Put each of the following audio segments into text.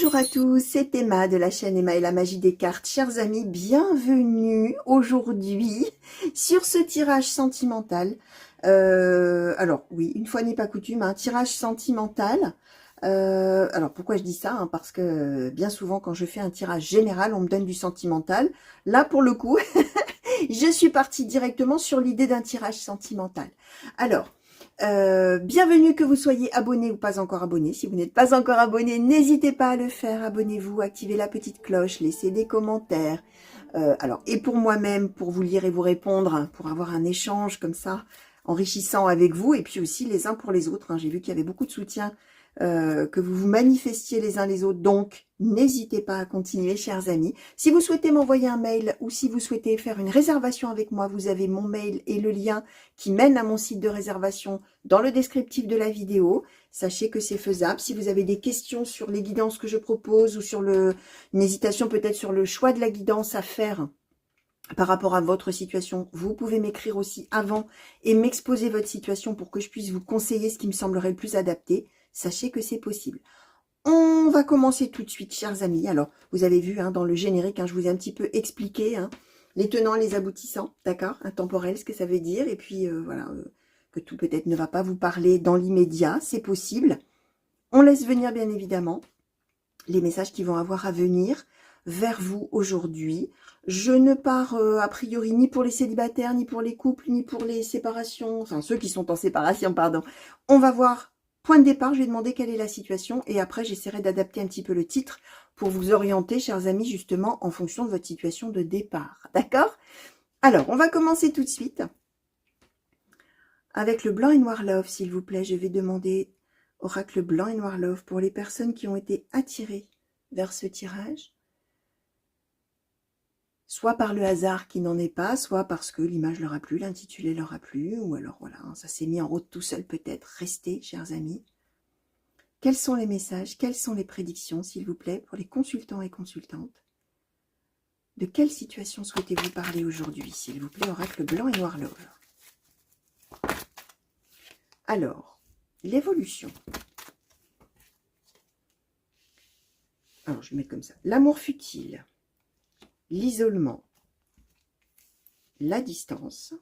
Bonjour à tous, c'est Emma de la chaîne Emma et la magie des cartes. Chers amis, bienvenue aujourd'hui sur ce tirage sentimental. Alors oui, une fois n'est pas coutume, un tirage sentimental. Alors pourquoi je dis ça, hein, parce que bien souvent quand je fais un tirage général, on me donne du sentimental. Là pour le coup, je suis partie directement sur l'idée d'un tirage sentimental. Alors, bienvenue, que vous soyez abonné ou pas encore abonné. Si vous n'êtes pas encore abonné, n'hésitez pas à le faire. Abonnez-vous, activez la petite cloche, laissez des commentaires. Alors, et pour moi-même, pour vous lire et vous répondre, pour avoir un échange comme ça, enrichissant avec vous, et puis aussi les uns pour les autres. Hein. J'ai vu qu'il y avait beaucoup de soutien, que vous vous manifestiez les uns les autres. Donc, n'hésitez pas à continuer, chers amis. Si vous souhaitez m'envoyer un mail ou si vous souhaitez faire une réservation avec moi, vous avez mon mail et le lien qui mène à mon site de réservation dans le descriptif de la vidéo. Sachez que c'est faisable. Si vous avez des questions sur les guidances que je propose ou sur une hésitation peut-être sur le choix de la guidance à faire par rapport à votre situation, vous pouvez m'écrire aussi avant et m'exposer votre situation pour que je puisse vous conseiller ce qui me semblerait le plus adapté. Sachez que c'est possible. On va commencer tout de suite, chers amis. Alors, vous avez vu hein, dans le générique, hein, je vous ai un petit peu expliqué hein, les tenants, les aboutissants, d'accord, intemporel, ce que ça veut dire. Et puis, voilà, que tout peut-être ne va pas vous parler dans l'immédiat, c'est possible. On laisse venir, bien évidemment, les messages qui vont avoir à venir vers vous aujourd'hui. Je ne pars a priori ni pour les célibataires, ni pour les couples, ni pour les séparations, enfin ceux qui sont en séparation, pardon. On va voir, point de départ, je vais demander quelle est la situation et après j'essaierai d'adapter un petit peu le titre pour vous orienter, chers amis, justement en fonction de votre situation de départ. D'accord? Alors, on va commencer tout de suite avec le blanc et noir love, s'il vous plaît. Je vais demander oracle blanc et noir love pour les personnes qui ont été attirées vers ce tirage. Soit par le hasard qui n'en est pas, soit parce que l'image leur a plu, l'intitulé leur a plu, ou alors voilà, ça s'est mis en route tout seul peut-être. Restez, chers amis. Quels sont les messages, quelles sont les prédictions, s'il vous plaît, pour les consultants et consultantes? De quelle situation souhaitez-vous parler aujourd'hui, s'il vous plaît, oracle blanc et noir love? Alors, l'évolution. Alors, je vais mettre comme ça. L'amour futile. L'isolement, la distance.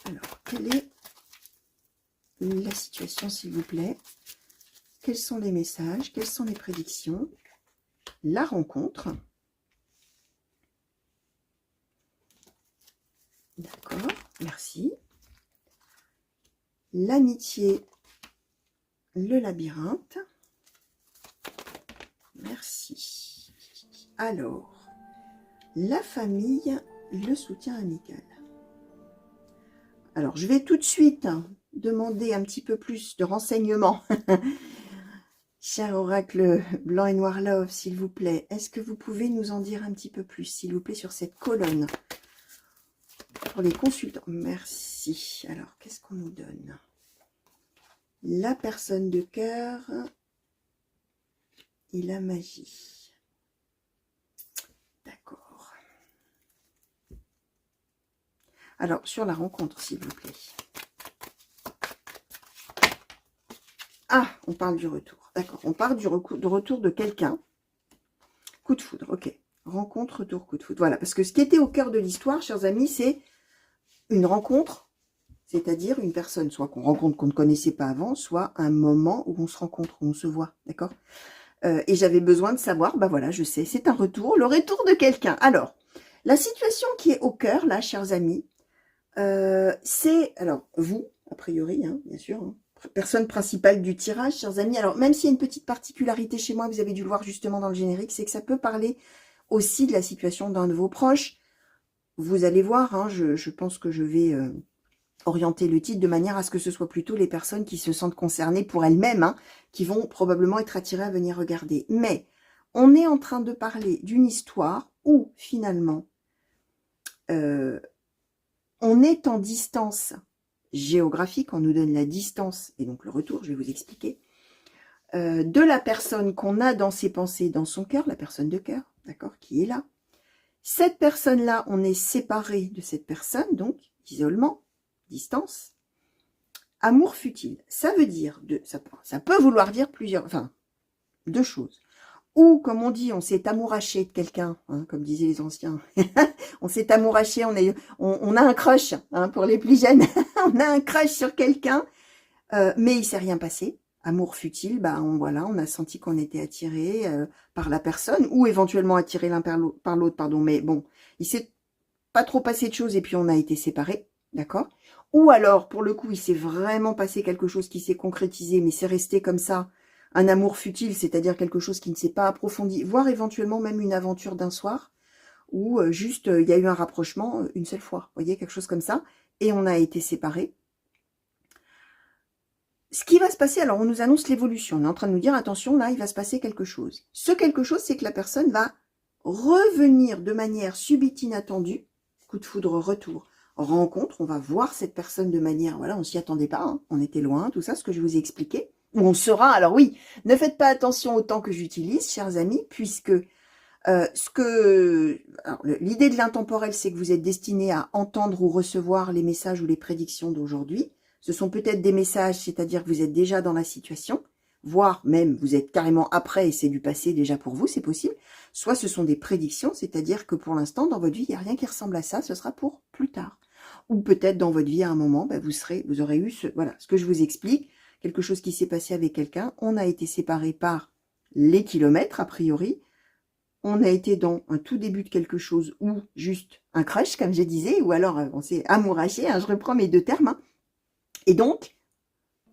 Alors, quelle est la situation, s'il vous plaît? Quels sont les messages? Quelles sont les prédictions? La rencontre. D'accord, merci. L'amitié, le labyrinthe. Merci. Alors, la famille, le soutien amical. Alors, je vais tout de suite demander un petit peu plus de renseignements. Cher oracle blanc et noir love, s'il vous plaît, est-ce que vous pouvez nous en dire un petit peu plus, s'il vous plaît, sur cette colonne pour les consultants? Merci. Alors, qu'est-ce qu'on nous donne? La personne de cœur et la magie. D'accord. Alors, sur la rencontre, s'il vous plaît. Ah, on parle du retour. D'accord, on parle du retour de quelqu'un. Coup de foudre, ok. Rencontre, retour, coup de foudre. Voilà, parce que ce qui était au cœur de l'histoire, chers amis, c'est une rencontre, c'est-à-dire une personne, soit qu'on rencontre qu'on ne connaissait pas avant, soit un moment où on se rencontre, où on se voit, d'accord? Et j'avais besoin de savoir, bah voilà, je sais, c'est un retour, le retour de quelqu'un. Alors, la situation qui est au cœur, là, chers amis, c'est, alors, vous, a priori, hein, bien sûr, hein, personne principale du tirage, chers amis. Alors, même s'il y a une petite particularité chez moi, vous avez dû le voir justement dans le générique, c'est que ça peut parler aussi de la situation d'un de vos proches. Vous allez voir, hein, je pense que je vais orienter le titre de manière à ce que ce soit plutôt les personnes qui se sentent concernées pour elles-mêmes, hein, qui vont probablement être attirées à venir regarder. Mais on est en train de parler d'une histoire où, finalement, on est en distance géographique, on nous donne la distance, et donc le retour, je vais vous expliquer, de la personne qu'on a dans ses pensées, dans son cœur, la personne de cœur, d'accord, qui est là. Cette personne-là, on est séparé de cette personne, donc, isolement, distance. Amour futile, ça veut dire, ça peut vouloir dire deux choses. Ou, comme on dit, on s'est amouraché de quelqu'un, hein, comme disaient les anciens. On s'est amouraché, on a un crush, hein, pour les plus jeunes. On a un crush sur quelqu'un, mais il s'est rien passé. Amour futile, voilà, on a senti qu'on était attiré par la personne, ou éventuellement attiré l'un par l'autre, pardon. Mais bon, il s'est pas trop passé de choses et puis on a été séparés, d'accord? Ou alors, pour le coup, il s'est vraiment passé quelque chose qui s'est concrétisé, mais c'est resté comme ça, un amour futile, c'est-à-dire quelque chose qui ne s'est pas approfondi, voire éventuellement même une aventure d'un soir, où juste, il y a eu un rapprochement une seule fois, vous voyez, quelque chose comme ça, et on a été séparés. Ce qui va se passer, alors on nous annonce l'évolution, on est en train de nous dire, attention, là, il va se passer quelque chose. Ce quelque chose, c'est que la personne va revenir de manière subite, inattendue, coup de foudre, retour, rencontre, on va voir cette personne de manière, voilà, on s'y attendait pas, hein, on était loin, tout ça, ce que je vous ai expliqué. Ou on sera, alors oui, ne faites pas attention au temps que j'utilise, chers amis, puisque l'idée de l'intemporel, c'est que vous êtes destiné à entendre ou recevoir les messages ou les prédictions d'aujourd'hui. Ce sont peut-être des messages, c'est-à-dire que vous êtes déjà dans la situation, voire même vous êtes carrément après et c'est du passé déjà pour vous, c'est possible. Soit ce sont des prédictions, c'est-à-dire que pour l'instant, dans votre vie, il n'y a rien qui ressemble à ça, ce sera pour plus tard. Ou peut-être dans votre vie, à un moment, vous aurez eu ce que je vous explique, quelque chose qui s'est passé avec quelqu'un, on a été séparés par les kilomètres, a priori, on a été dans un tout début de quelque chose ou juste un crush, comme je disais, ou alors on s'est amouraché, hein, je reprends mes deux termes, hein. Et donc,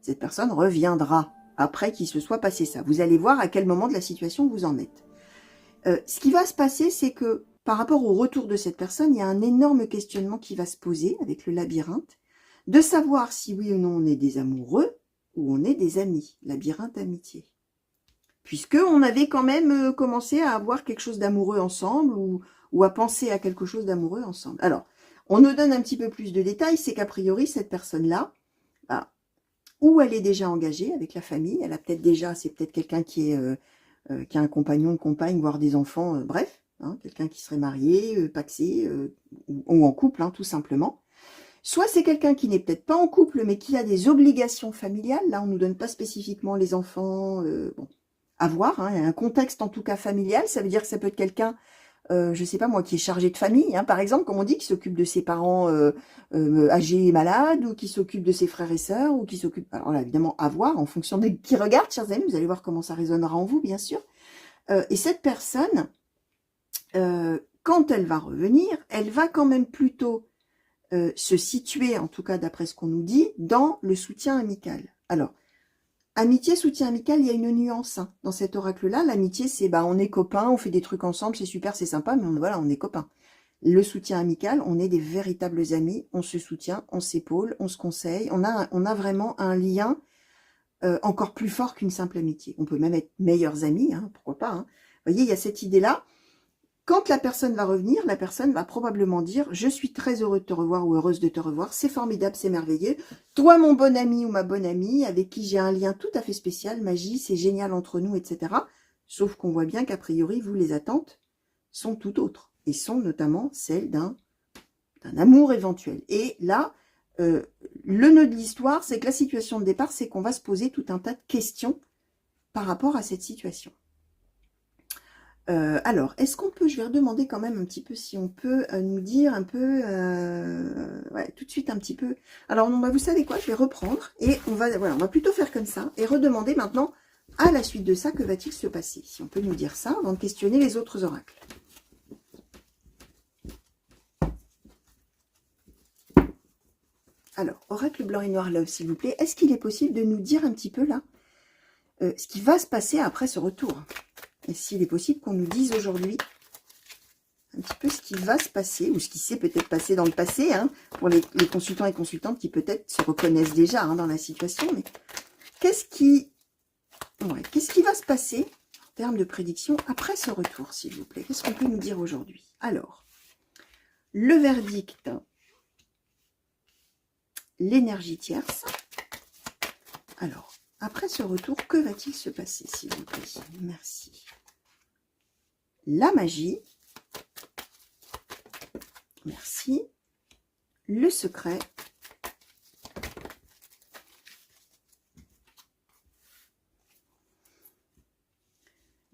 cette personne reviendra après qu'il se soit passé ça. Vous allez voir à quel moment de la situation vous en êtes. Ce qui va se passer, c'est que par rapport au retour de cette personne, il y a un énorme questionnement qui va se poser avec le labyrinthe, de savoir si oui ou non on est des amoureux ou on est des amis. Labyrinthe amitié. Puisqu'on avait quand même commencé à avoir quelque chose d'amoureux ensemble ou à penser à quelque chose d'amoureux ensemble. Alors, on nous donne un petit peu plus de détails, c'est qu'a priori, cette personne-là, ou elle est déjà engagée avec la famille, elle a peut-être déjà, c'est peut-être quelqu'un qui a un compagnon, une compagne, voire des enfants, bref, hein, quelqu'un qui serait marié, pacsé, ou en couple, hein, tout simplement. Soit c'est quelqu'un qui n'est peut-être pas en couple, mais qui a des obligations familiales, là on ne nous donne pas spécifiquement les enfants, bon, à voir, hein, un contexte en tout cas familial, ça veut dire que ça peut être quelqu'un, je sais pas moi, qui est chargé de famille, hein, par exemple, comme on dit, qui s'occupe de ses parents âgés et malades, ou qui s'occupe de ses frères et sœurs, ou qui s'occupe, alors là évidemment à voir, en fonction de qui regarde, chers amis, vous allez voir comment ça résonnera en vous, bien sûr. Et cette personne, quand elle va revenir, elle va quand même plutôt se situer, en tout cas d'après ce qu'on nous dit, dans le soutien amical. Alors, amitié, soutien amical, il y a une nuance hein, dans cet oracle-là. L'amitié, c'est on est copains, on fait des trucs ensemble, c'est super, c'est sympa, mais voilà, on est copains. Le soutien amical, on est des véritables amis, on se soutient, on s'épaule, on se conseille, on a vraiment un lien encore plus fort qu'une simple amitié. On peut même être meilleurs amis, hein, pourquoi pas. Hein. Vous voyez, il y a cette idée-là. Quand la personne va revenir, la personne va probablement dire « Je suis très heureux de te revoir ou heureuse de te revoir, c'est formidable, c'est merveilleux. Toi, mon bon ami ou ma bonne amie, avec qui j'ai un lien tout à fait spécial, magie, c'est génial entre nous, etc. » Sauf qu'on voit bien qu'a priori, vous, les attentes sont tout autres. Et sont notamment celles d'un amour éventuel. Et là, le nœud de l'histoire, c'est que la situation de départ, c'est qu'on va se poser tout un tas de questions par rapport à cette situation. Alors, est-ce qu'on peut, je vais redemander quand même un petit peu si on peut nous dire un peu, ouais, tout de suite un petit peu. Alors, non, vous savez quoi, je vais reprendre et on va plutôt faire comme ça et redemander maintenant à la suite de ça, que va-t-il se passer? Si on peut nous dire ça avant de questionner les autres oracles. Alors, oracle blanc et noir love, s'il vous plaît, est-ce qu'il est possible de nous dire un petit peu là ce qui va se passer après ce retour? Et s'il est possible qu'on nous dise aujourd'hui un petit peu ce qui va se passer, ou ce qui s'est peut-être passé dans le passé, hein, pour les consultants et consultantes qui peut-être se reconnaissent déjà hein, dans la situation, mais qu'est-ce qui va se passer en termes de prédiction après ce retour, s'il vous plaît? Qu'est-ce qu'on peut nous dire aujourd'hui? Alors, le verdict, l'énergie tierce. Alors, après ce retour, que va-t-il se passer, s'il vous plaît? Merci. La magie. Merci. Le secret.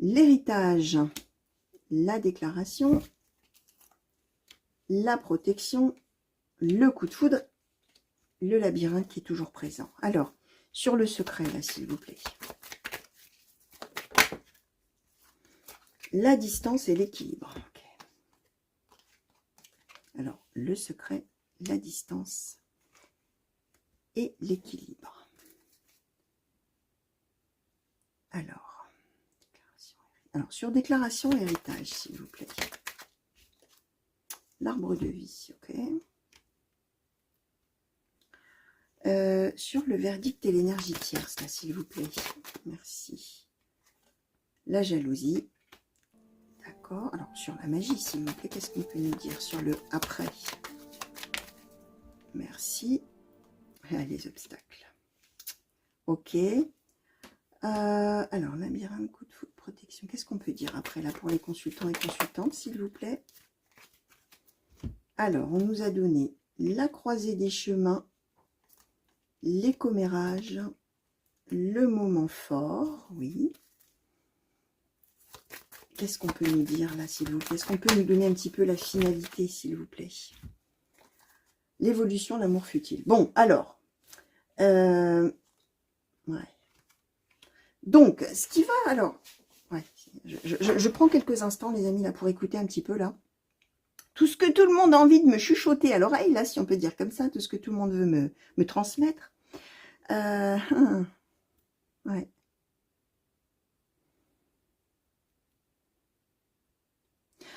l'héritage, la déclaration, la protection, le coup de foudre, le labyrinthe qui est toujours présent. Alors, sur le secret, là, s'il vous plaît. La distance et l'équilibre. Okay. Alors, le secret, la distance et l'équilibre. Alors, sur déclaration héritage, s'il vous plaît. L'arbre de vie, ok. Sur le verdict et l'énergie tierce, là, s'il vous plaît. Merci. La jalousie. D'accord. Alors, sur la magie, s'il vous plaît, qu'est-ce qu'on peut nous dire sur le après? Merci. Ah, les obstacles. Ok. Alors, labyrinthe, coup de foudre, protection. Qu'est-ce qu'on peut dire après, là, pour les consultants et consultantes, s'il vous plaît? Alors, on nous a donné la croisée des chemins, les commérages, le moment fort, oui. Qu'est-ce qu'on peut nous dire là, s'il vous plaît? Est-ce qu'on peut nous donner un petit peu la finalité, s'il vous plaît? L'évolution, l'amour futile. Bon, alors. Ouais. Donc, ce qui va, alors. Ouais, je prends quelques instants, les amis, là, pour écouter un petit peu, là. Tout ce que tout le monde a envie de me chuchoter à l'oreille, là, si on peut dire comme ça, tout ce que tout le monde veut me transmettre. Ouais.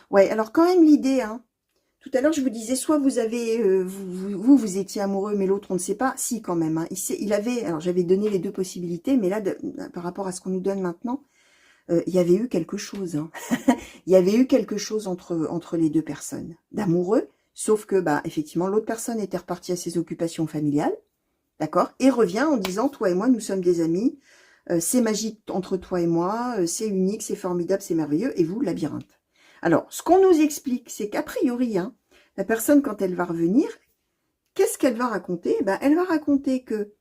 Ouais, alors quand même l'idée, hein, tout à l'heure je vous disais, soit vous avez, vous étiez amoureux, mais l'autre on ne sait pas, si quand même, hein, il avait, alors j'avais donné les deux possibilités, mais là, par rapport à ce qu'on nous donne maintenant, il y avait eu quelque chose, hein. Il y avait eu quelque chose entre les deux personnes, d'amoureux, sauf que, bah, effectivement, l'autre personne était repartie à ses occupations familiales, d'accord, et revient en disant, toi et moi, nous sommes des amis, c'est magique entre toi et moi, c'est unique, c'est formidable, c'est merveilleux, et vous, labyrinthe. Alors, ce qu'on nous explique, c'est qu'a priori, hein, la personne, quand elle va revenir, qu'est-ce qu'elle va raconter? Ben, elle va raconter que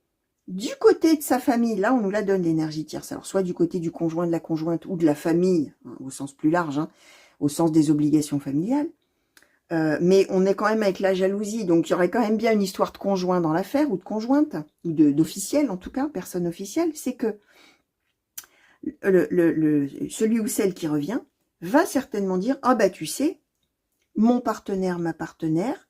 du côté de sa famille, là, on nous la donne l'énergie tierce. Alors, soit du côté du conjoint, de la conjointe, ou de la famille, hein, au sens plus large, hein, au sens des obligations familiales. Mais on est quand même avec la jalousie, donc il y aurait quand même bien une histoire de conjoint dans l'affaire, ou de conjointe, ou d'officiel, en tout cas, personne officielle. C'est que celui ou celle qui revient va certainement dire, ah bah tu sais, mon partenaire, ma partenaire,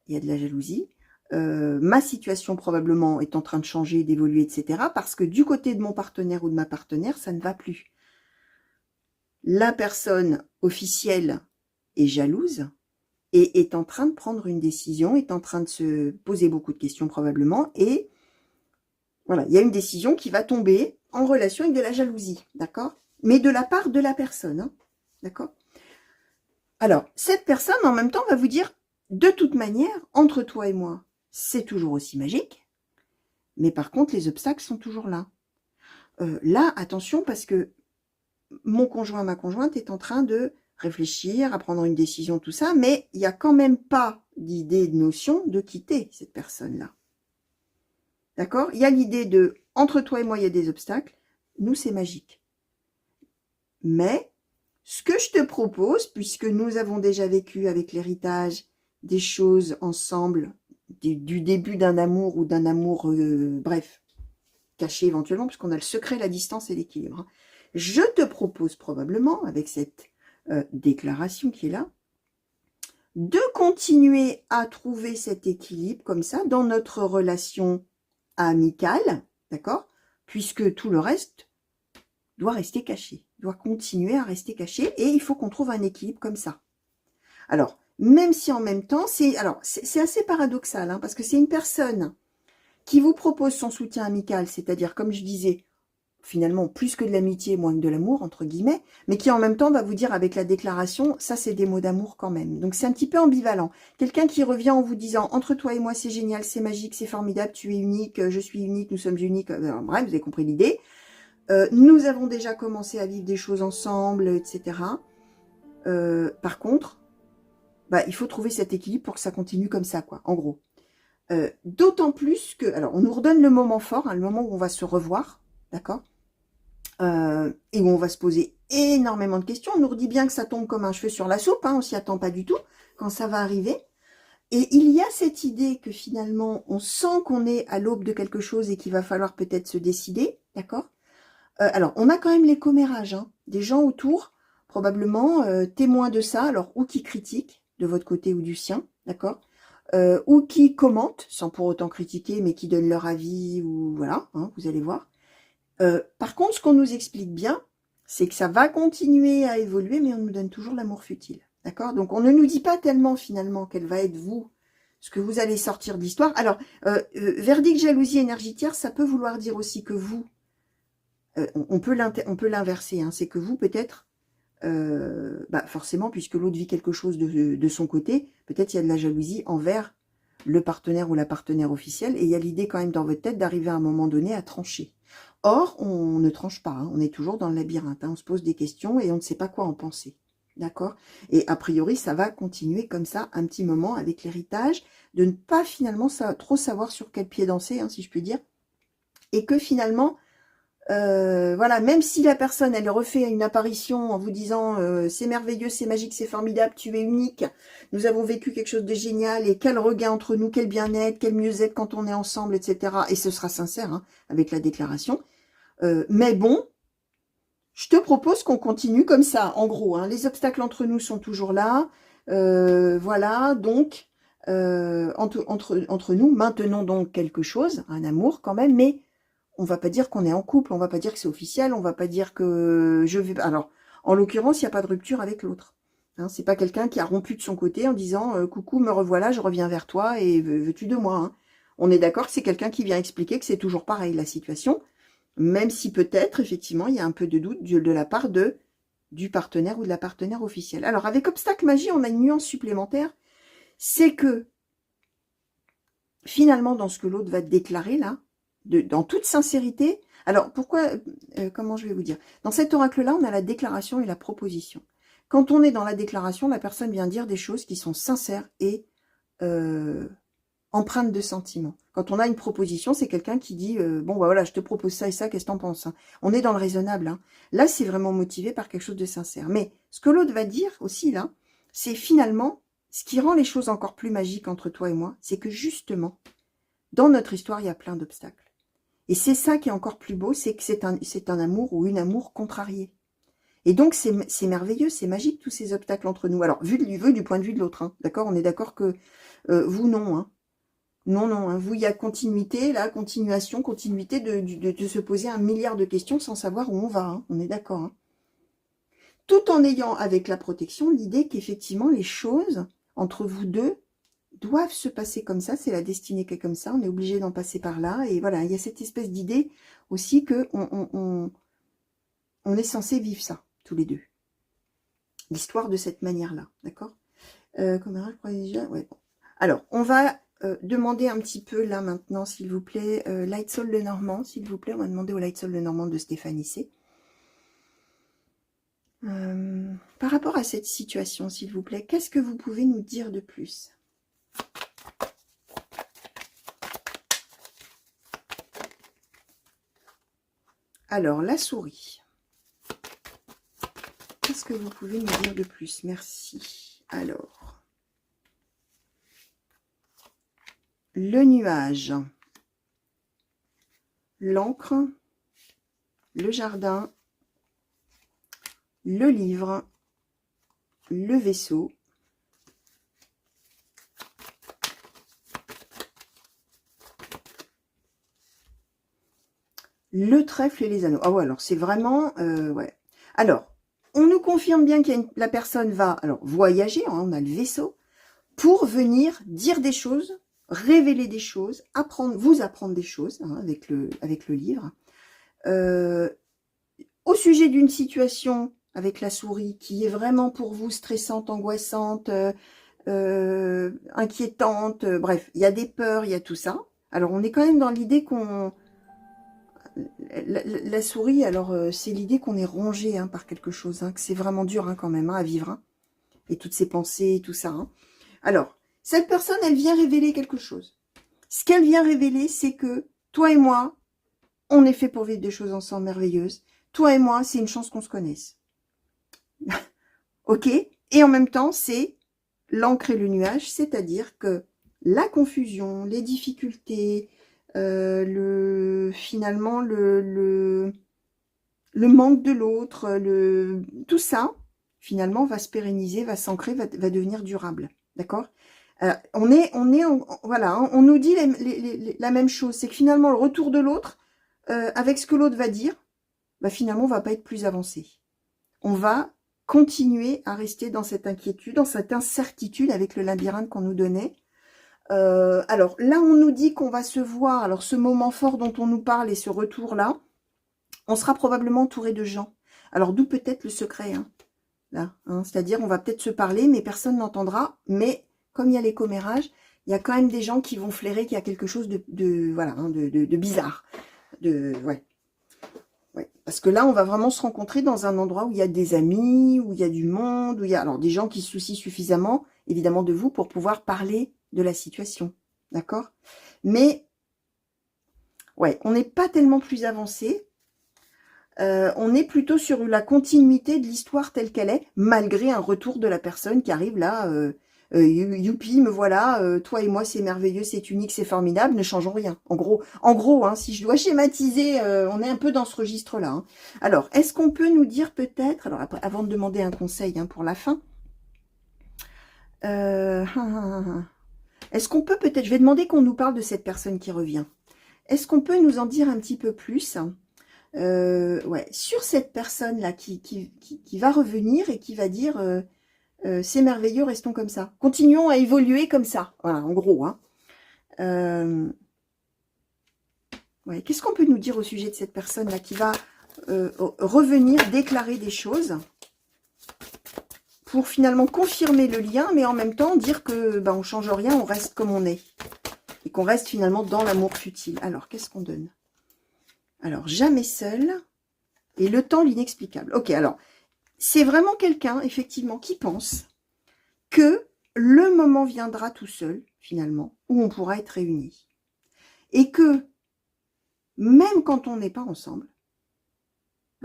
il y a de la jalousie, ma situation probablement est en train de changer, d'évoluer, etc. Parce que du côté de mon partenaire ou de ma partenaire, ça ne va plus. La personne officielle est jalouse et est en train de prendre une décision, est en train de se poser beaucoup de questions probablement, et voilà, il y a une décision qui va tomber en relation avec de la jalousie, d'accord? Mais de la part de la personne, hein, d'accord? Alors, cette personne, en même temps, va vous dire, de toute manière, entre toi et moi, c'est toujours aussi magique, mais par contre, les obstacles sont toujours là. Là, attention, parce que mon conjoint, ma conjointe est en train de réfléchir, à prendre une décision, tout ça, mais il n'y a quand même pas d'idée, de notion de quitter cette personne-là. D'accord? Il y a l'idée de, entre toi et moi, il y a des obstacles, nous, c'est magique. Mais, ce que je te propose, puisque nous avons déjà vécu avec l'héritage des choses ensemble, du début d'un amour ou d'un amour, bref, caché éventuellement, puisqu'on a le secret, la distance et l'équilibre. Hein. Je te propose probablement, avec cette déclaration qui est là, de continuer à trouver cet équilibre comme ça dans notre relation amicale, d'accord? Puisque tout le reste doit rester caché, doit continuer à rester caché, et il faut qu'on trouve un équilibre comme ça. Alors, même si en même temps, c'est assez paradoxal, hein, parce que c'est une personne qui vous propose son soutien amical, c'est-à-dire, comme je disais, finalement, plus que de l'amitié, moins que de l'amour, entre guillemets, mais qui en même temps va vous dire avec la déclaration, ça c'est des mots d'amour quand même. Donc c'est un petit peu ambivalent. Quelqu'un qui revient en vous disant, entre toi et moi c'est génial, c'est magique, c'est formidable, tu es unique, je suis unique, nous sommes uniques, bref, vous avez compris l'idée. Nous avons déjà commencé à vivre des choses ensemble, etc. Par contre, bah, il faut trouver cet équilibre pour que ça continue comme ça, quoi, en gros. D'autant plus que, alors on nous redonne le moment fort, hein, le moment où on va se revoir, d'accord, et où on va se poser énormément de questions. On nous redit bien que ça tombe comme un cheveu sur la soupe, hein, on s'y attend pas du tout quand ça va arriver. Et il y a cette idée que finalement, on sent qu'on est à l'aube de quelque chose et qu'il va falloir peut-être se décider, d'accord? Alors, on a quand même les commérages, hein, des gens autour, probablement témoins de ça, alors ou qui critiquent de votre côté ou du sien, d'accord, ou qui commentent, sans pour autant critiquer, mais qui donnent leur avis, ou voilà, hein, vous allez voir. Par contre, ce qu'on nous explique bien, c'est que ça va continuer à évoluer, mais on nous donne toujours l'amour futile, d'accord? Donc, on ne nous dit pas tellement, finalement, quelle va être vous, ce que vous allez sortir de l'histoire. Alors, verdict, jalousie, énergitière, ça peut vouloir dire aussi que vous, on peut l'inverser, hein, c'est que vous, peut-être, forcément, puisque l'autre vit quelque chose de son côté, peut-être il y a de la jalousie envers le partenaire ou la partenaire officielle, et il y a l'idée quand même dans votre tête d'arriver à un moment donné à trancher. Or, on ne tranche pas, hein, on est toujours dans le labyrinthe, hein, on se pose des questions et on ne sait pas quoi en penser. D'accord? Et a priori, ça va continuer comme ça un petit moment avec l'héritage, de ne pas finalement trop savoir sur quel pied danser, hein, si je puis dire, et que finalement, voilà, même si la personne, elle refait une apparition en vous disant c'est merveilleux, c'est magique, c'est formidable, tu es unique, nous avons vécu quelque chose de génial, et quel regain entre nous, quel bien-être, quel mieux-être quand on est ensemble, etc. Et ce sera sincère, hein, avec la déclaration. Mais bon, je te propose qu'on continue comme ça, en gros. Hein, les obstacles entre nous sont toujours là. Voilà, donc, entre nous, maintenons donc quelque chose, un amour quand même, mais on va pas dire qu'on est en couple, on va pas dire que c'est officiel, on va pas dire que je vais... Alors, en l'occurrence, il n'y a pas de rupture avec l'autre. Hein, c'est pas quelqu'un qui a rompu de son côté en disant coucou, me revoilà, je reviens vers toi et veux-tu de moi, hein. On est d'accord que c'est quelqu'un qui vient expliquer que c'est toujours pareil la situation, même si peut-être, effectivement, il y a un peu de doute de la part du partenaire ou de la partenaire officielle. Alors, avec obstacle magie, on a une nuance supplémentaire, c'est que, finalement, dans ce que l'autre va déclarer, là, dans toute sincérité, alors, pourquoi, comment je vais vous dire? Dans cet oracle-là, on a la déclaration et la proposition. Quand on est dans la déclaration, la personne vient dire des choses qui sont sincères et empreintes de sentiments. Quand on a une proposition, c'est quelqu'un qui dit bon, bah voilà, je te propose ça et ça, qu'est-ce que t'en penses, hein? On est dans le raisonnable. Hein. Là, c'est vraiment motivé par quelque chose de sincère. Mais ce que l'autre va dire aussi, là, c'est finalement, ce qui rend les choses encore plus magiques entre toi et moi, c'est que justement, dans notre histoire, il y a plein d'obstacles. Et c'est ça qui est encore plus beau, c'est que c'est un amour ou une amour contrariée. Et donc, c'est merveilleux, c'est magique, tous ces obstacles entre nous. Alors, vu du point de vue de l'autre, hein, d'accord? On est d'accord que vous, non. Hein. Non, non, hein, vous, il y a continuité, là, continuité de se poser un milliard de questions sans savoir où on va. Hein, on est d'accord. Hein. Tout en ayant, avec la protection, l'idée qu'effectivement, les choses, entre vous deux, doivent se passer comme ça, c'est la destinée qui est comme ça, on est obligé d'en passer par là, et voilà, il y a cette espèce d'idée aussi que on est censé vivre ça, tous les deux. L'histoire de cette manière-là, d'accord ouais, bon. Alors, on va demander un petit peu, là, maintenant, s'il vous plaît, Light Soul Le Normand, s'il vous plaît, on va demander au Light Soul Le Normand de Stéphanie C. Par rapport à cette situation, s'il vous plaît, qu'est-ce que vous pouvez nous dire de plus ? Alors, la souris. Qu'est-ce que vous pouvez nous dire de plus? Merci. Alors, le nuage, l'encre, le jardin, le livre, le vaisseau, le trèfle et les anneaux. Ah ouais, alors c'est vraiment... ouais. Alors, on nous confirme bien que la personne va alors voyager, hein, on a le vaisseau, pour venir dire des choses, révéler des choses, vous apprendre des choses hein, avec le livre. Au sujet d'une situation avec la souris qui est vraiment pour vous stressante, angoissante, inquiétante, bref, il y a des peurs, il y a tout ça. Alors, on est quand même dans l'idée qu'on... La souris, alors, c'est l'idée qu'on est rongé hein, par quelque chose, hein, que c'est vraiment dur hein, quand même hein, à vivre. Hein, et toutes ces pensées, tout ça. Hein. Alors, cette personne, elle vient révéler quelque chose. Ce qu'elle vient révéler, c'est que toi et moi, on est fait pour vivre des choses ensemble merveilleuses. Toi et moi, c'est une chance qu'on se connaisse. ok? Et en même temps, c'est l'encre et le nuage, c'est-à-dire que la confusion, les difficultés, finalement le manque de l'autre, tout ça, finalement, va se pérenniser, va s'ancrer, va devenir durable. D'accord? Voilà, hein, on nous dit la même chose. C'est que finalement, le retour de l'autre, avec ce que l'autre va dire, bah, finalement, on va pas être plus avancé. On va continuer à rester dans cette inquiétude, dans cette incertitude avec le labyrinthe qu'on nous donnait. Alors, là, on nous dit qu'on va se voir. Alors, ce moment fort dont on nous parle et ce retour-là, on sera probablement entouré de gens. Alors, d'où peut-être le secret, hein, là, hein, c'est-à-dire, on va peut-être se parler, mais personne n'entendra. Mais, comme il y a les commérages, il y a quand même des gens qui vont flairer qu'il y a quelque chose voilà, hein, de bizarre. Ouais. Ouais. Parce que là, on va vraiment se rencontrer dans un endroit où il y a des amis, où il y a du monde, où il y a alors des gens qui se soucient suffisamment, évidemment, de vous pour pouvoir parler de la situation. D'accord? Mais, ouais, on n'est pas tellement plus avancé. On est plutôt sur la continuité de l'histoire telle qu'elle est, malgré un retour de la personne qui arrive là. Youpi, me voilà, toi et moi c'est merveilleux, c'est unique, c'est formidable, ne changeons rien. En gros, hein, si je dois schématiser, on est un peu dans ce registre-là. Hein. Alors, est-ce qu'on peut nous dire peut-être, alors après, avant de demander un conseil hein, pour la fin, est-ce qu'on peut peut-être, je vais demander qu'on nous parle de cette personne qui revient. Est-ce qu'on peut nous en dire un petit peu plus ouais, sur cette personne-là qui va revenir et qui va dire c'est merveilleux, restons comme ça. Continuons à évoluer comme ça. Voilà, en gros. Hein. Ouais, qu'est-ce qu'on peut nous dire au sujet de cette personne-là qui va revenir, déclarer des choses pour finalement confirmer le lien, mais en même temps dire que on change rien, on reste comme on est. Et qu'on reste finalement dans l'amour futile. Alors, qu'est-ce qu'on donne? Alors, jamais seul. Et le temps, l'inexplicable. Ok, alors, c'est vraiment quelqu'un, effectivement, qui pense que le moment viendra tout seul, finalement, où on pourra être réunis. Et que, même quand on n'est pas ensemble,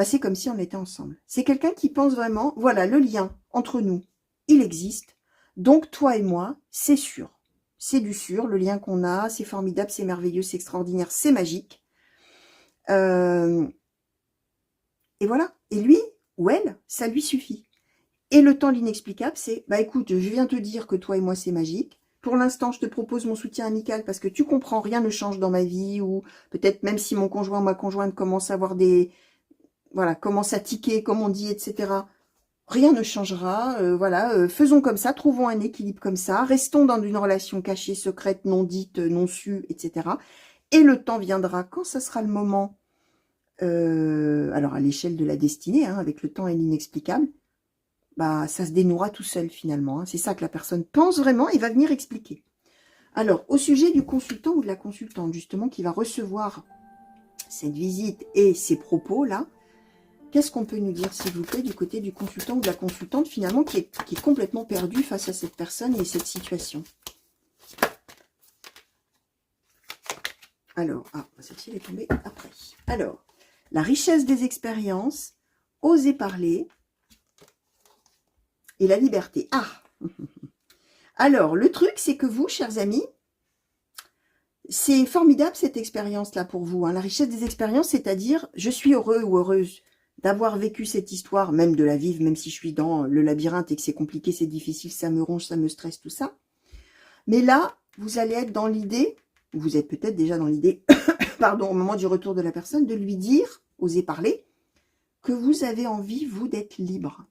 c'est comme si on était ensemble. C'est quelqu'un qui pense vraiment, voilà, le lien entre nous, il existe. Donc, toi et moi, c'est sûr. C'est du sûr, le lien qu'on a, c'est formidable, c'est merveilleux, c'est extraordinaire, c'est magique. Et voilà. Et lui, ou elle, ça lui suffit. Et le temps, l'inexplicable, c'est, écoute, je viens te dire que toi et moi, c'est magique. Pour l'instant, je te propose mon soutien amical parce que tu comprends, rien ne change dans ma vie. Ou peut-être même si mon conjoint ou ma conjointe commence à avoir voilà, commence à tiquer, comme on dit, etc. Rien ne changera. Voilà, faisons comme ça, trouvons un équilibre comme ça. Restons dans une relation cachée, secrète, non dite, non sue, etc. Et le temps viendra quand ça sera le moment. Alors à l'échelle de la destinée, hein, avec le temps et l'inexplicable, ça se dénouera tout seul finalement. Hein. C'est ça que la personne pense vraiment et va venir expliquer. Alors, au sujet du consultant ou de la consultante, justement, qui va recevoir cette visite et ces propos-là, qu'est-ce qu'on peut nous dire, s'il vous plaît, du côté du consultant ou de la consultante, finalement, qui est complètement perdu face à cette personne et cette situation? Alors, celle-ci est tombée après. Alors, la richesse des expériences, oser parler et la liberté. Alors, le truc, c'est que vous, chers amis, c'est formidable cette expérience-là pour vous. Hein. La richesse des expériences, c'est-à-dire, je suis heureux ou heureuse d'avoir vécu cette histoire, même de la vivre, même si je suis dans le labyrinthe et que c'est compliqué, c'est difficile, ça me ronge, ça me stresse, tout ça. Mais là, vous allez être dans l'idée, vous êtes peut-être déjà dans l'idée, pardon, au moment du retour de la personne, de lui dire, oser parler, que vous avez envie, vous, d'être libre.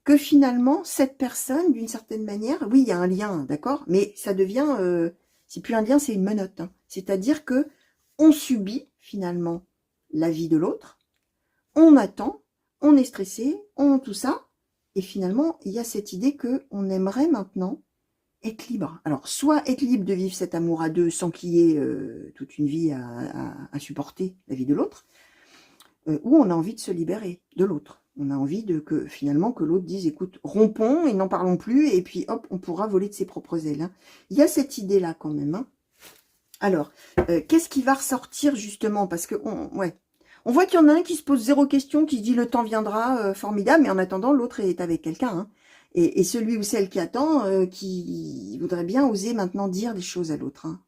Que finalement, cette personne, d'une certaine manière, oui, il y a un lien, d'accord, mais ça devient, c'est plus un lien, c'est une menotte. Hein. C'est-à-dire que on subit, finalement, la vie de l'autre, on attend, on est stressé, tout ça, et finalement, il y a cette idée que on aimerait maintenant être libre. Alors, soit être libre de vivre cet amour à deux sans qu'il y ait toute une vie à supporter la vie de l'autre, ou on a envie de se libérer de l'autre. On a envie que finalement que l'autre dise, écoute, rompons et n'en parlons plus, et puis hop, on pourra voler de ses propres ailes. Hein. Il y a cette idée-là quand même. Hein. Alors, qu'est-ce qui va ressortir justement? Parce que, on On voit qu'il y en a un qui se pose 0 question, qui se dit le temps viendra, formidable, mais en attendant, l'autre est avec quelqu'un. Hein. Et celui ou celle qui attend, qui voudrait bien oser maintenant dire des choses à l'autre. Hein.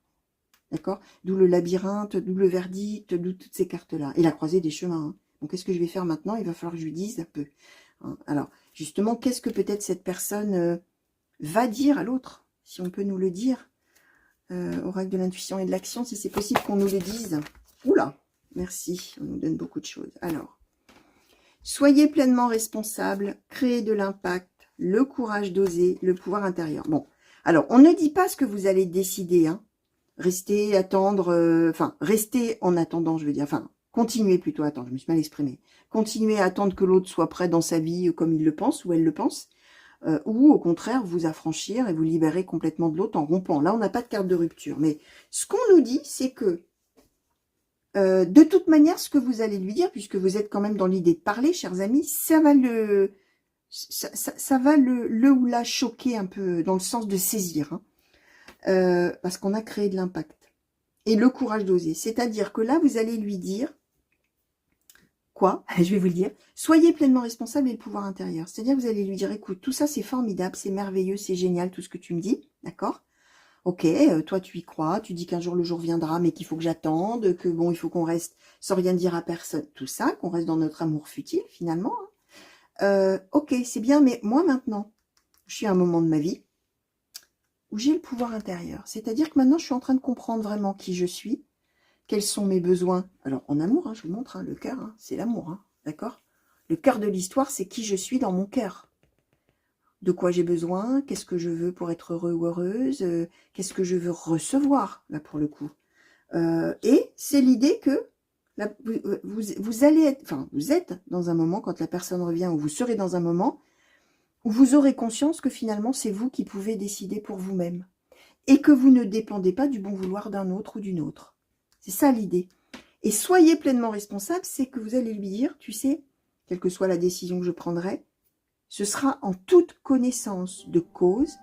D'accord? D'où le labyrinthe, d'où le verdict, d'où toutes ces cartes-là. Et la croisée des chemins. Hein. Donc, qu'est-ce que je vais faire maintenant? Il va falloir que je lui dise un peu. Hein. Alors, justement, qu'est-ce que peut-être cette personne va dire à l'autre? Si on peut nous le dire. Oracle de l'intuition et de l'action, si c'est possible qu'on nous le dise. Oula! Merci, on nous donne beaucoup de choses. Alors, soyez pleinement responsable, créez de l'impact, le courage d'oser, le pouvoir intérieur. Bon, alors, on ne dit pas ce que vous allez décider, hein. Restez, attendre, enfin, restez en attendant, je veux dire, enfin, continuez plutôt à attendre, je me suis mal exprimée. Continuez à attendre que l'autre soit prêt dans sa vie comme il le pense ou elle le pense, ou au contraire, vous affranchir et vous libérer complètement de l'autre en rompant. Là, on n'a pas de carte de rupture, mais ce qu'on nous dit, c'est que de toute manière, ce que vous allez lui dire, puisque vous êtes quand même dans l'idée de parler, chers amis, ça va ça va le ou la choquer un peu, dans le sens de saisir, hein, parce qu'on a créé de l'impact. Et le courage d'oser. C'est-à-dire que là, vous allez lui dire, quoi? Je vais vous le dire. Soyez pleinement responsable et le pouvoir intérieur. C'est-à-dire que vous allez lui dire, écoute, tout ça c'est formidable, c'est merveilleux, c'est génial, tout ce que tu me dis, d'accord? Ok, toi tu y crois, tu dis qu'un jour le jour viendra, mais qu'il faut que j'attende, que bon, il faut qu'on reste sans rien dire à personne, tout ça, qu'on reste dans notre amour futile finalement. Hein. Ok, c'est bien, mais moi maintenant, je suis à un moment de ma vie où j'ai le pouvoir intérieur. C'est-à-dire que maintenant je suis en train de comprendre vraiment qui je suis, quels sont mes besoins. Alors en amour, hein, je vous montre, hein, le cœur, hein, c'est l'amour, hein, d'accord? Le cœur de l'histoire, c'est qui je suis dans mon cœur. De quoi j'ai besoin, qu'est-ce que je veux pour être heureux ou heureuse, qu'est-ce que je veux recevoir, là, pour le coup. Et c'est l'idée que là, vous allez être, enfin, vous êtes dans un moment, quand la personne revient, ou vous serez dans un moment, où vous aurez conscience que finalement, c'est vous qui pouvez décider pour vous-même. Et que vous ne dépendez pas du bon vouloir d'un autre ou d'une autre. C'est ça l'idée. Et soyez pleinement responsable, c'est que vous allez lui dire, tu sais, quelle que soit la décision que je prendrai, ce sera en toute connaissance de cause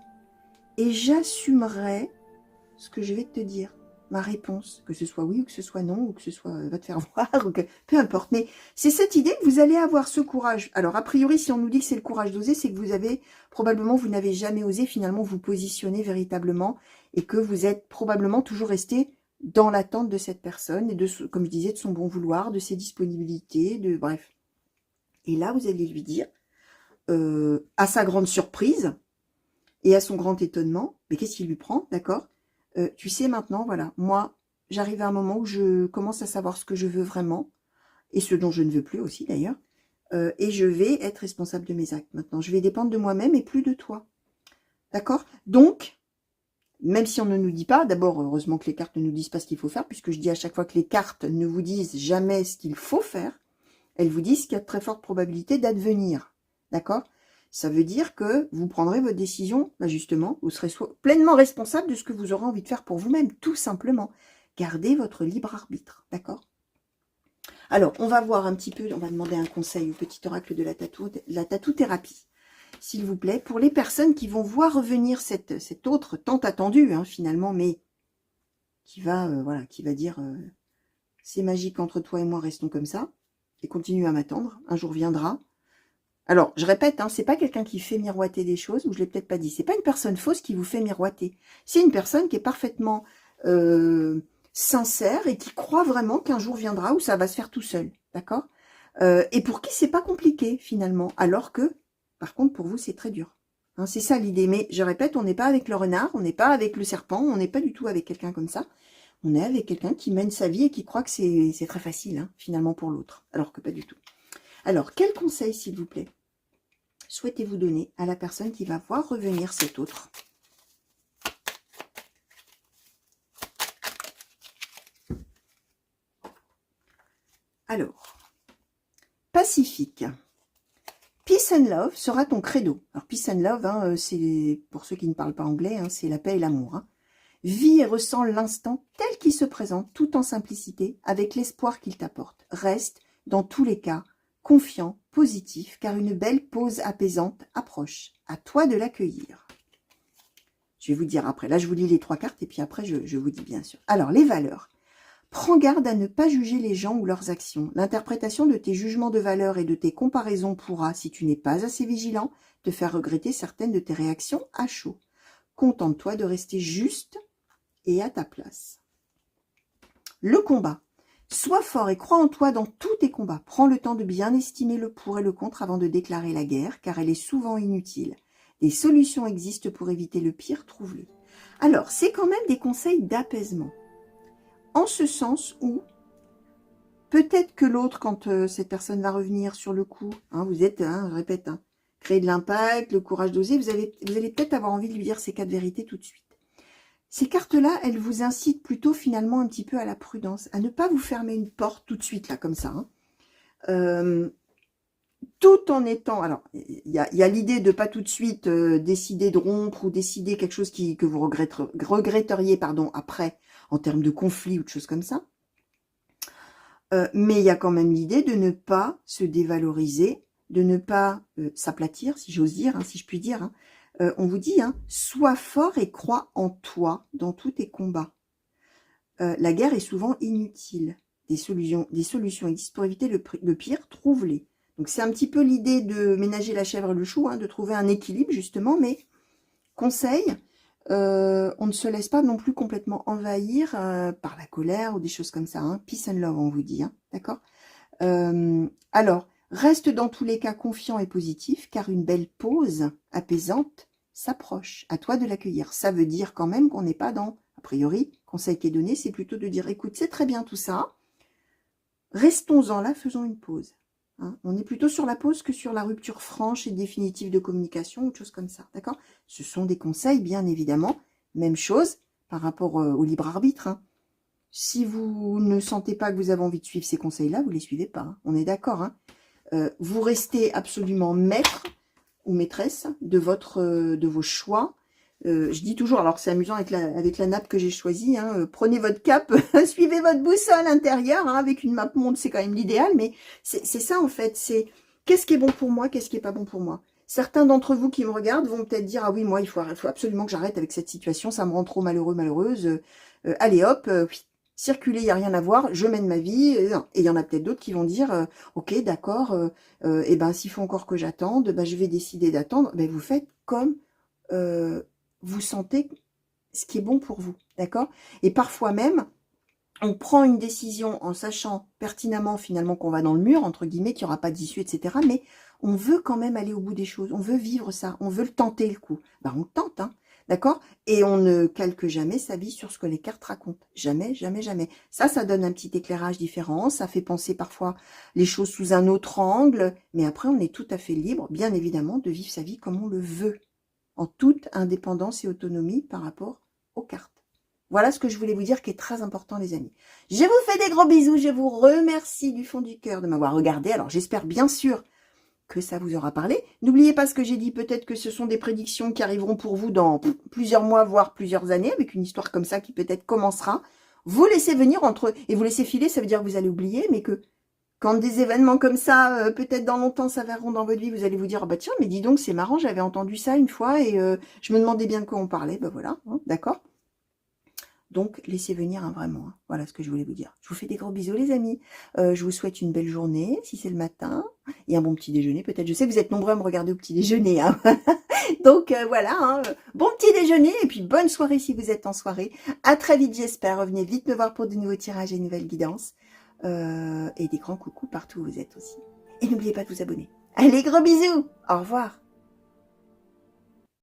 et j'assumerai ce que je vais te dire, ma réponse, que ce soit oui ou que ce soit non, ou que ce soit va te faire voir, ou que peu importe. Mais c'est cette idée que vous allez avoir ce courage. Alors, a priori, si on nous dit que c'est le courage d'oser, c'est que vous avez, probablement, vous n'avez jamais osé finalement vous positionner véritablement et que vous êtes probablement toujours resté dans l'attente de cette personne et de, comme je disais, de son bon vouloir, de ses disponibilités, de bref. Et là, vous allez lui dire, à sa grande surprise et à son grand étonnement, mais qu'est-ce qui lui prend, d'accord? Tu sais maintenant, voilà, moi, j'arrive à un moment où je commence à savoir ce que je veux vraiment, et ce dont je ne veux plus aussi d'ailleurs, et je vais être responsable de mes actes maintenant. Je vais dépendre de moi-même et plus de toi. D'accord? Donc, même si on ne nous dit pas, d'abord, heureusement que les cartes ne nous disent pas ce qu'il faut faire, puisque je dis à chaque fois que les cartes ne vous disent jamais ce qu'il faut faire, elles vous disent qu'il y a de très fortes probabilités d'advenir. D'accord? Ça veut dire que vous prendrez votre décision, bah justement, vous serez pleinement responsable de ce que vous aurez envie de faire pour vous-même, tout simplement. Gardez votre libre arbitre, d'accord? Alors, on va voir un petit peu, on va demander un conseil au petit oracle de la tatou-thérapie, s'il vous plaît, pour les personnes qui vont voir revenir cette autre tant attendue, hein, finalement, mais qui va, voilà, qui va dire, c'est magique entre toi et moi, restons comme ça, et continue à m'attendre, un jour viendra. Alors, je répète, hein, c'est pas quelqu'un qui fait miroiter des choses, ou je l'ai peut-être pas dit, c'est pas une personne fausse qui vous fait miroiter. C'est une personne qui est parfaitement sincère et qui croit vraiment qu'un jour viendra où ça va se faire tout seul, d'accord? Et pour qui c'est pas compliqué, finalement, alors que, par contre, pour vous, c'est très dur. Hein, c'est ça l'idée, mais je répète, on n'est pas avec le renard, on n'est pas avec le serpent, on n'est pas du tout avec quelqu'un comme ça. On est avec quelqu'un qui mène sa vie et qui croit que c'est très facile, hein, finalement, pour l'autre, alors que pas du tout. Alors, quel conseil, s'il vous plaît, souhaitez-vous donner à la personne qui va voir revenir cet autre? Alors, Pacifique. Peace and love sera ton credo. Alors, peace and love, hein, c'est, pour ceux qui ne parlent pas anglais, hein, c'est la paix et l'amour. Hein. Vis et ressens l'instant tel qu'il se présente, tout en simplicité, avec l'espoir qu'il t'apporte. Reste, dans tous les cas, confiant, positif, car une belle pause apaisante approche. À toi de l'accueillir. Je vais vous dire après. Là, je vous lis les 3 cartes et puis après, je vous dis bien sûr. Alors, les valeurs. Prends garde à ne pas juger les gens ou leurs actions. L'interprétation de tes jugements de valeur et de tes comparaisons pourra, si tu n'es pas assez vigilant, te faire regretter certaines de tes réactions à chaud. Contente-toi de rester juste et à ta place. Le combat. Sois fort et crois en toi dans tous tes combats. Prends le temps de bien estimer le pour et le contre avant de déclarer la guerre, car elle est souvent inutile. Des solutions existent pour éviter le pire, trouve-le. Alors, c'est quand même des conseils d'apaisement. En ce sens où, peut-être que l'autre, quand cette personne va revenir sur le coup, vous êtes, je répète, créer de l'impact, le courage d'oser, vous allez peut-être avoir envie de lui dire ces 4 vérités tout de suite. Ces cartes-là, elles vous incitent plutôt finalement un petit peu à la prudence, à ne pas vous fermer une porte tout de suite, là, comme ça. Tout en étant... Alors, il y a l'idée de pas tout de suite décider de rompre ou décider quelque chose que vous regretteriez après, en termes de conflit ou de choses comme ça. Mais il y a quand même l'idée de ne pas se dévaloriser, de ne pas s'aplatir, si j'ose dire, si je puis dire. On vous dit, sois fort et crois en toi dans tous tes combats. La guerre est souvent inutile. Des solutions existent pour éviter le pire, trouve-les. Donc c'est un petit peu l'idée de ménager la chèvre et le chou, de trouver un équilibre justement, mais conseil, on ne se laisse pas non plus complètement envahir par la colère ou des choses comme ça. Peace and love, on vous dit, d'accord. Alors, reste dans tous les cas confiant et positif, car une belle pause apaisante s'approche. À toi de l'accueillir. Ça veut dire quand même qu'on n'est pas dans, a priori, conseil qui est donné, c'est plutôt de dire, écoute, c'est très bien tout ça, restons-en là, faisons une pause. On est plutôt sur la pause que sur la rupture franche et définitive de communication ou de choses comme ça, d'accord? Ce sont des conseils, bien évidemment. Même chose par rapport au libre arbitre. Si vous ne sentez pas que vous avez envie de suivre ces conseils-là, vous ne les suivez pas. On est d'accord. Vous restez absolument maître ou maîtresse de vos choix. Je dis toujours, alors c'est amusant avec la nappe que j'ai choisie, prenez votre cap, suivez votre boussole intérieure, avec une map monde, c'est quand même l'idéal, mais c'est ça en fait, c'est qu'est-ce qui est bon pour moi, qu'est-ce qui est pas bon pour moi. Certains d'entre vous qui me regardent vont peut-être dire, ah oui, moi, il faut absolument que j'arrête avec cette situation, ça me rend trop malheureux, malheureuse, allez hop, circuler, il n'y a rien à voir, je mène ma vie, et il y en a peut-être d'autres qui vont dire, ok, d'accord, et ben s'il faut encore que j'attende, je vais décider d'attendre, vous faites comme vous sentez ce qui est bon pour vous, d'accord? Et parfois même, on prend une décision en sachant pertinemment finalement qu'on va dans le mur, entre guillemets, qu'il n'y aura pas d'issue, etc. Mais on veut quand même aller au bout des choses, on veut vivre ça, on veut le tenter le coup. On tente, d'accord? Et on ne calque jamais sa vie sur ce que les cartes racontent. Jamais, jamais, jamais. Ça donne un petit éclairage différent, ça fait penser parfois les choses sous un autre angle, mais après on est tout à fait libre, bien évidemment, de vivre sa vie comme on le veut, en toute indépendance et autonomie par rapport aux cartes. Voilà ce que je voulais vous dire qui est très important, les amis. Je vous fais des gros bisous, je vous remercie du fond du cœur de m'avoir regardé. Alors, j'espère bien sûr que ça vous aura parlé. N'oubliez pas ce que j'ai dit, peut-être que ce sont des prédictions qui arriveront pour vous dans plusieurs mois, voire plusieurs années, avec une histoire comme ça qui peut-être commencera. Vous laissez venir et vous laissez filer, ça veut dire que vous allez oublier, mais que quand des événements comme ça, peut-être dans longtemps, s'avèreront dans votre vie, vous allez vous dire, tiens, mais dis donc, c'est marrant, j'avais entendu ça une fois et je me demandais bien de quoi on parlait. Voilà, d'accord. Donc, laissez venir vraiment. Voilà ce que je voulais vous dire. Je vous fais des gros bisous, les amis. Je vous souhaite une belle journée, si c'est le matin, et un bon petit déjeuner, peut-être. Je sais que vous êtes nombreux à me regarder au petit déjeuner. Donc, voilà. Bon petit déjeuner, et puis bonne soirée si vous êtes en soirée. À très vite, j'espère. Revenez vite me voir pour de nouveaux tirages et nouvelles guidances. Et des grands coucous partout où vous êtes aussi. Et n'oubliez pas de vous abonner. Allez, gros bisous. Au revoir.